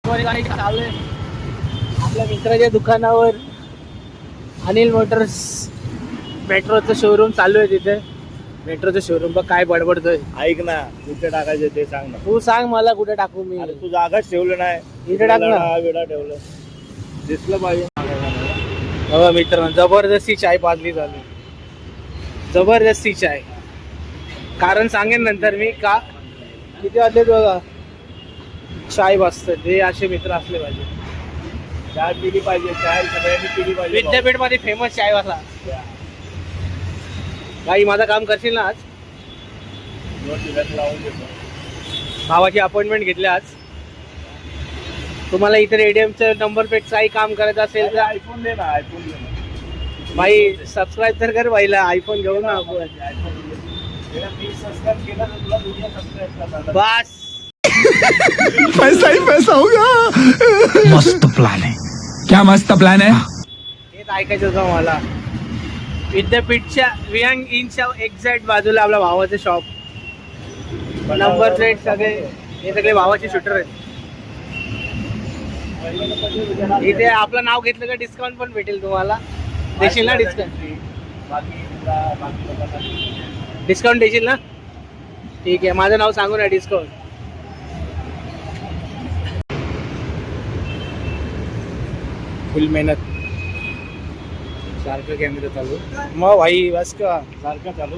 चालू आहे आपल्या मित्राच्या दुकानावर. अनिल मोटर्स मेट्रोचं शोरूम चालू आहे तिथे. मेट्रोचं शोरूम बघ काय बडबडतोय. ऐक ना, कुठे टाकायचं ते सांग ना. तू सांग मला कुठे टाकू मी. अरे तू जागाच ठेवलं नाही. इथे टाक ना. वेळा ठेवलं दिसलं पाहिजे. बघा मित्रांनो, जबरदस्ती चाय पाजली झाली. जबरदस्ती चाय. कारण सांगेन नंतर मी का. किती वाजलेत बघा. चाय पाजतात. हे असे मित्र असले पाहिजे. चाय पिली पाहिजे. चाय सगळ्यांनी पिली पाहिजे. विद्यापीठ मध्ये फेमस चायवाला. भाई माझं काम करशील ना आज. लावून देतो. भावाची अपॉइंटमेंट घेतली आज. तुम्हाला इथे रेडियमचं नंबर प्लेट काही काम करायचं असेल तर आयफोन दे ना. आयफोन दे ना भाई. सबस्क्राईब तर कर भाईला. आयफोन घेऊ ना आपण. मी सबस्क्राईब केलं तर तुला दुनिया सबस्क्राईब करणार. बस पैसा ही पैसा होगा. मस्त प्लान है. क्या मस्त प्लान है. हेच ऐकायचं होतं मला. विद्यापीठच्या वियांग इंच्या एक्झॅक्ट बाजूला आपल्या भावाचं शॉप. नंबर प्लेट सगळे हे सगळे भावाचे शूटर आहेत. इथे आपलं नाव घेतलं का डिस्काउंट पण भेटेल तुम्हाला. देशील ना डिस्काउंट. डिस्काउंट देशील ना. ठीक आहे, माझं नाव सांगू ना डिस्काउंट. फुल मेहनत. सारखं कॅमेरा चालू. मग भाई बस का सारखं चालू.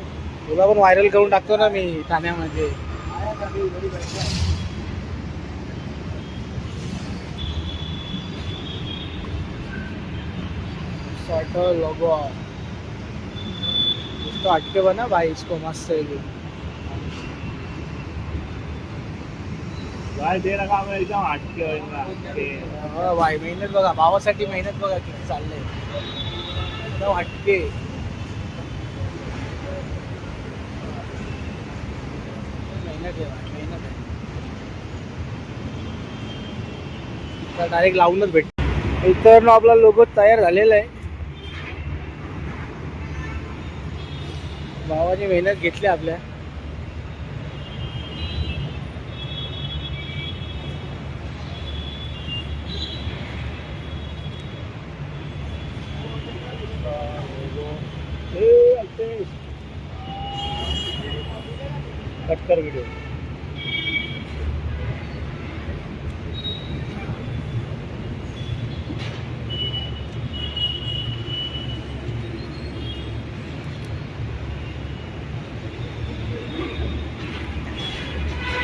तुला पण व्हायरल करून टाकतो ना मी ठाण्यामध्ये. लोगो इसको हटके बना भाई. इसको मस्त है. भाई दे रखा मैं एकदम हटके. भाई मेहनत बघा. भावासाठी मेहनत बघा किती चाललंय. एकदम हटके. मेहनत आहे भाई, मेहनत आहे. डायरेक्ट लावूनच भेट. इतर आपला लोगो तयार झालेला आहे. भावाने मेहनत घेतली आपल्या. कट कर व्हिडिओ.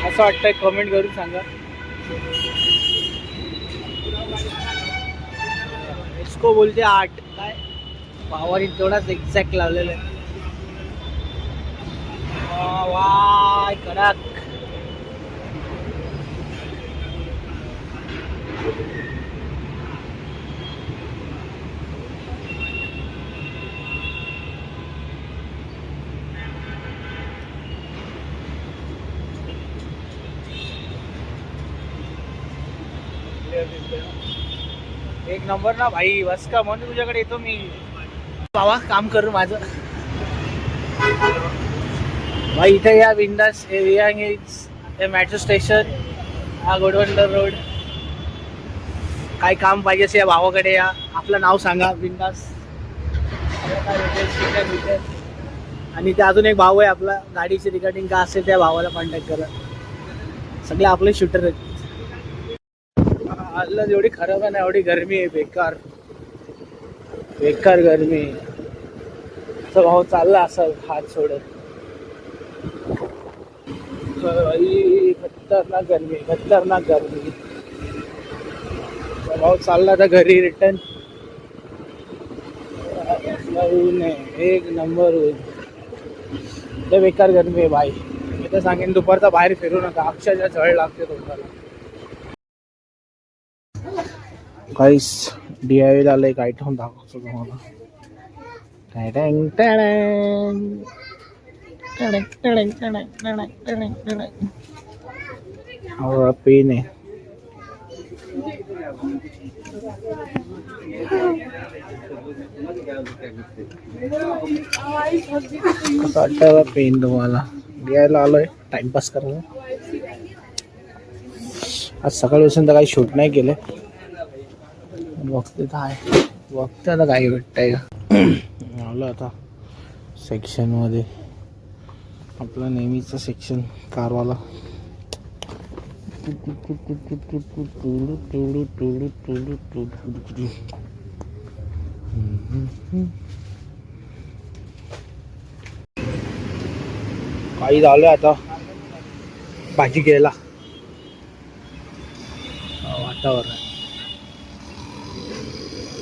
असं वाटतंय कमेंट करून सांगा. इसको बोलते आर्ट. काय भावाने तेवढाच एक्झॅक्ट लावलेलं आहे. वाय कडक. एक नंबर ना भाई. बस का म्हणून तुझ्याकडे येतो मी. बाबा काम करू माझं. भाई इथे या बिंदास. हे मेट्रो स्टेशन. हा गोडवंडर रोड. काय काम पाहिजे असे या भावाकडे या. आपलं नाव सांगा बिंदास. आणि ते अजून एक भाऊ आहे आपला. गाडीची रिगार्डिंग का असेल त्या भावाला कॉन्टॅक्ट करा. सगळे आपले शूटर आहेत. आज एवढी खराब आहे ना. एवढी गरमी आहे. बेकार बेकार गरमी. तो भाऊ चालला असं हात सोडत. खतरनाक गरमी. खतरनाक गरमी. भाऊ चालला आता घरी रिटर्न. एक नंबर होईल. ते बेकार गरमी आहे भाई. मी तर सांगेन दुपारचा बाहेर फिरू नका. अक्षरशः झळ लागते तुम्हाला. गाईस DIY आलं एक आयटम दाखवतो तुम्हाला. पेन आहे. कसं वाटतं पेन तुम्हाला. DIY आलोय टाइमपास करायला. आज सकाळपासून तर काही शूट नाही केले. बघते आता काय भेटतंय का. आलो आता सेक्शनमध्ये, आपला नेहमीचा सेक्शन कारवाला. काही झालं आता भाजी घ्यायला. वातावरण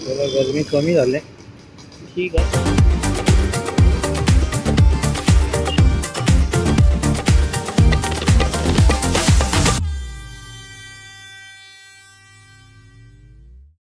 जरा गरमी कमी झाले, ठीक आहे.